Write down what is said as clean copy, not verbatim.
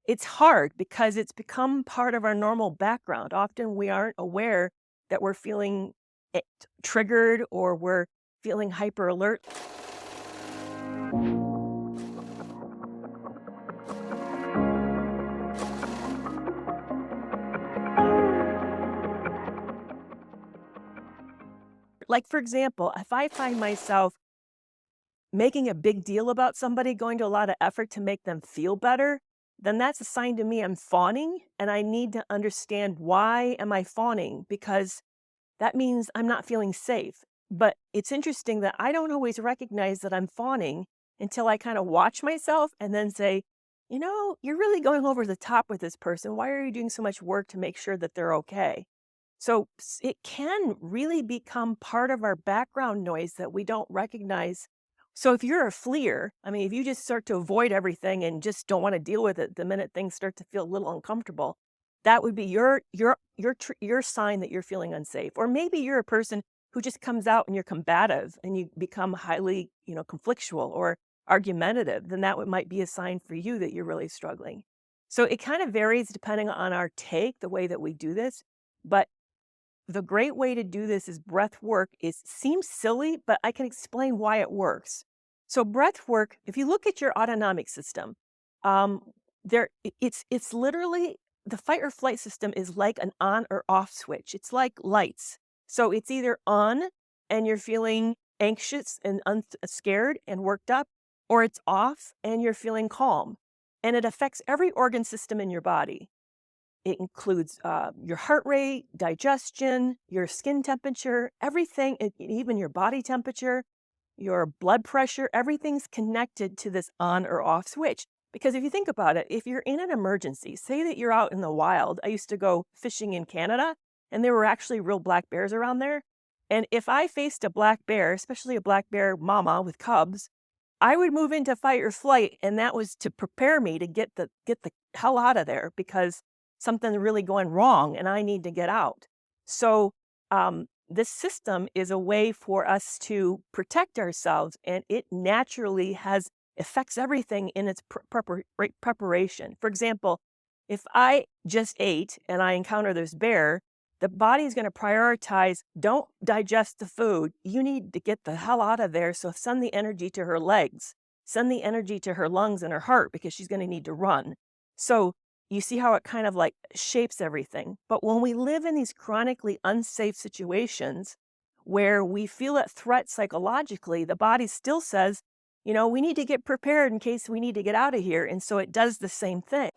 it's hard because it's become part of our normal background. Often we aren't aware that we're feeling it triggered or we're feeling hyper alert. Like, for example, if I find myself making a big deal about somebody, going to a lot of effort to make them feel better, then that's a sign to me I'm fawning, and I need to understand why am I fawning, because that means I'm not feeling safe. But it's interesting that I don't always recognize that I'm fawning until I kind of watch myself and then say, you're really going over the top with this person. Why are you doing so much work to make sure that they're okay? So it can really become part of our background noise that we don't recognize. So if you're a fleer, I mean, if you just start to avoid everything and just don't want to deal with it the minute things start to feel a little uncomfortable, that would be your sign that you're feeling unsafe. Or maybe you're a person who just comes out and you're combative and you become highly, conflictual or argumentative. Then might be a sign for you that you're really struggling. So it kind of varies depending on our take, the way that we do this. But the great way to do this is breath work. It seems silly, but I can explain why it works. So breath work, if you look at your autonomic system, um, it's literally the fight or flight system is like an on or off switch. It's like lights. So it's either on and you're feeling anxious and scared and worked up, or it's off and you're feeling calm. And it affects every organ system in your body. It includes your heart rate, digestion, your skin temperature, everything, even your body temperature, your blood pressure, everything's connected to this on or off switch. Because if you think about it, if you're in an emergency, say that you're out in the wild. I used to go fishing in Canada, and there were actually real black bears around there. And if I faced a black bear, especially a black bear mama with cubs, I would move into fight or flight, and that was to prepare me to get the hell out of there because something's really going wrong and I need to get out. So this system is a way for us to protect ourselves, and it naturally affects everything in its preparation. For example, if I just ate and I encounter this bear, the body is going to prioritize, don't digest the food. You need to get the hell out of there. So send the energy to her legs, send the energy to her lungs and her heart because she's going to need to run. So you see how it kind of like shapes everything. But when we live in these chronically unsafe situations where we feel a threat psychologically, the body still says, we need to get prepared in case we need to get out of here. And so it does the same thing.